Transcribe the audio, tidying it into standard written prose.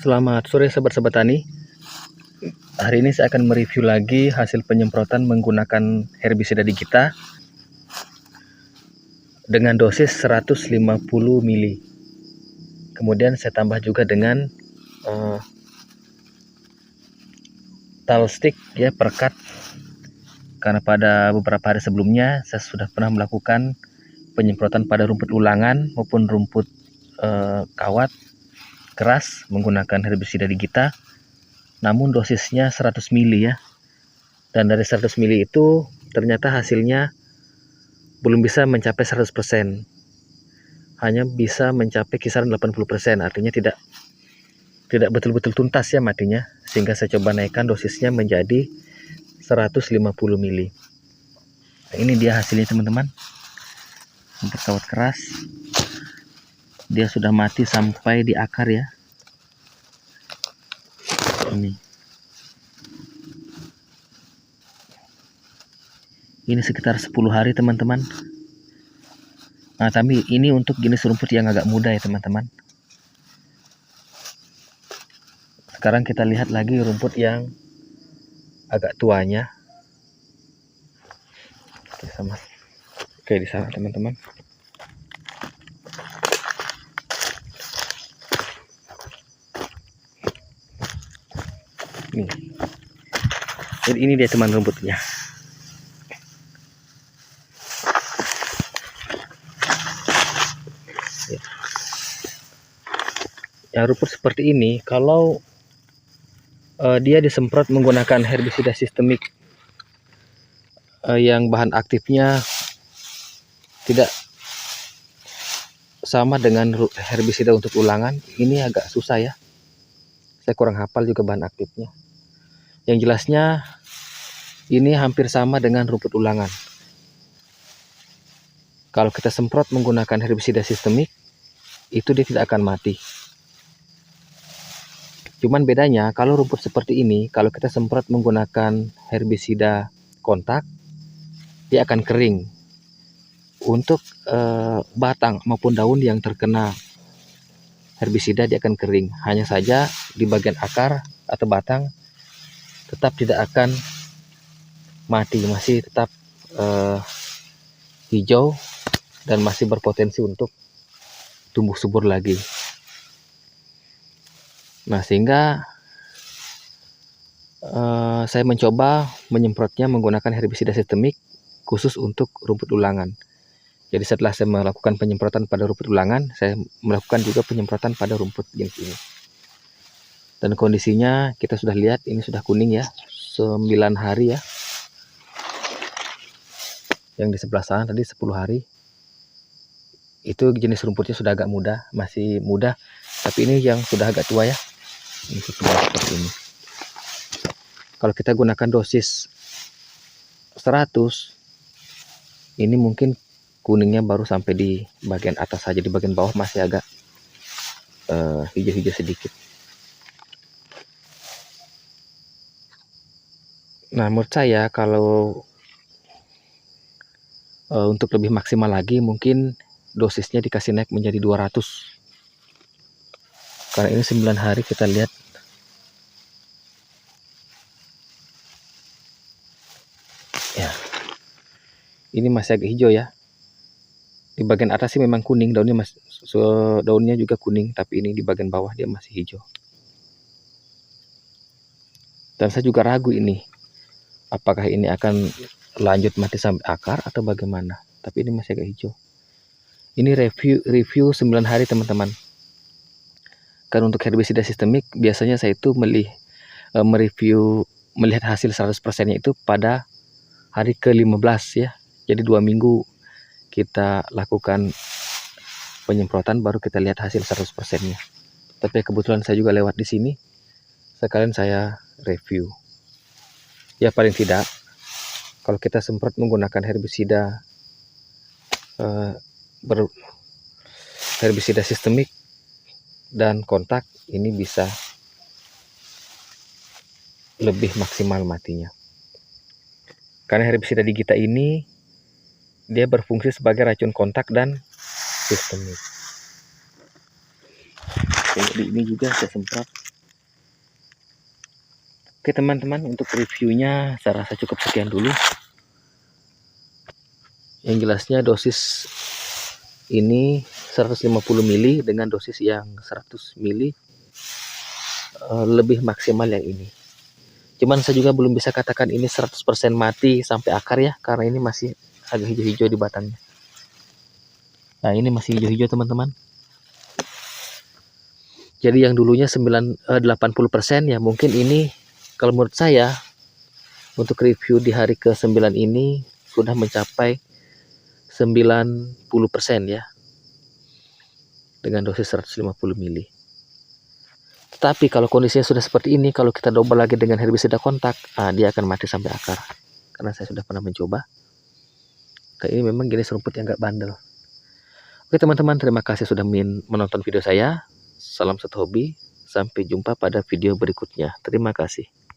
Selamat sore sahabat-sahabat tani. Hari ini saya akan mereview lagi hasil penyemprotan menggunakan herbisida Digita dengan dosis 150 ml. Kemudian saya tambah juga dengan talstick ya, perekat. Karena pada beberapa hari sebelumnya saya sudah pernah melakukan penyemprotan pada rumput ulangan maupun rumput kawat keras menggunakan herbisida Digita, namun dosisnya 100 ml ya. Dan dari 100 ml itu ternyata hasilnya belum bisa mencapai 100%. Hanya bisa mencapai kisaran 80%, artinya tidak betul-betul tuntas ya matinya, sehingga saya coba naikkan dosisnya menjadi 150 ml. Nah, ini dia hasilnya teman-teman. Rumput kawat keras dia sudah mati sampai di akar ya. Ini sekitar 10 hari teman-teman. Nah, tapi ini untuk jenis rumput yang agak muda ya teman-teman. Sekarang kita lihat lagi rumput yang agak tuanya. Oke, di sana teman-teman. Nih. Jadi ini dia teman rumputnya. Ya, rumput seperti ini kalau dia disemprot menggunakan herbisida sistemik yang bahan aktifnya tidak sama dengan herbisida untuk ulangan, ini agak susah ya. Saya kurang hafal juga bahan aktifnya. Yang jelasnya ini hampir sama dengan rumput ulangan. Kalau kita semprot menggunakan herbisida sistemik, itu dia tidak akan mati. Cuman bedanya kalau rumput seperti ini, kalau kita semprot menggunakan herbisida kontak, dia akan kering. Untuk batang maupun daun yang terkena herbisida dia akan kering. Hanya saja di bagian akar atau batang tetap tidak akan mati, masih tetap hijau dan masih berpotensi untuk tumbuh subur lagi. Nah, sehingga saya mencoba menyemprotnya menggunakan herbisida sistemik khusus untuk rumput ulangan. Jadi setelah saya melakukan penyemprotan pada rumput ulangan, saya melakukan juga penyemprotan pada rumput jenis ini. Dan kondisinya kita sudah lihat, ini sudah kuning ya, 9 hari ya. Yang di sebelah sana tadi 10 hari. Itu jenis rumputnya sudah agak muda, masih muda, tapi ini yang sudah agak tua ya. Ini sudah seperti ini. Kalau kita gunakan dosis 100, ini mungkin kuningnya baru sampai di bagian atas saja, di bagian bawah masih agak hijau-hijau sedikit. Nah, menurut saya kalau untuk lebih maksimal lagi mungkin dosisnya dikasih naik menjadi 200. Karena ini 9 hari kita lihat. Ya. Ini masih agak hijau ya. Di bagian atas sih memang kuning, daunnya juga kuning, tapi ini di bagian bawah dia masih hijau. Dan saya juga ragu ini, apakah ini akan lanjut mati sampai akar atau bagaimana. Tapi ini masih agak hijau. Ini review 9 hari teman-teman. Karena untuk herbisida sistemik biasanya saya itu melihat hasil 100%-nya itu pada hari ke-15 ya. Jadi 2 minggu kita lakukan penyemprotan baru kita lihat hasil 100%-nya. Tapi kebetulan saya juga lewat di sini, sekalian saya review. Ya, paling tidak kalau kita semprot menggunakan herbisida herbisida sistemik dan kontak, ini bisa lebih maksimal matinya. Karena herbisida Digita ini dia berfungsi sebagai racun kontak dan sistemik. di ini juga saya semprot. Oke teman-teman, untuk reviewnya saya rasa cukup sekian dulu. Yang jelasnya dosis ini 150 ml dengan dosis yang 100 ml lebih maksimal yang ini. Cuman saya juga belum bisa katakan ini 100% mati sampai akar ya, karena ini masih agak hijau-hijau di batangnya. Nah ini masih hijau-hijau teman-teman. Jadi yang dulunya 80% ya, mungkin ini kalau menurut saya untuk review di hari ke-9 ini sudah mencapai 90% ya, dengan dosis 150 ml. Tetapi kalau kondisinya sudah seperti ini, kalau kita double lagi dengan herbisida kontak, dia akan mati sampai akar. Karena saya sudah pernah mencoba. Kayak ini memang jenis rumput yang gak bandel. Oke teman-teman, terima kasih sudah menonton video saya. Salam satu hobi. Sampai jumpa pada video berikutnya. Terima kasih.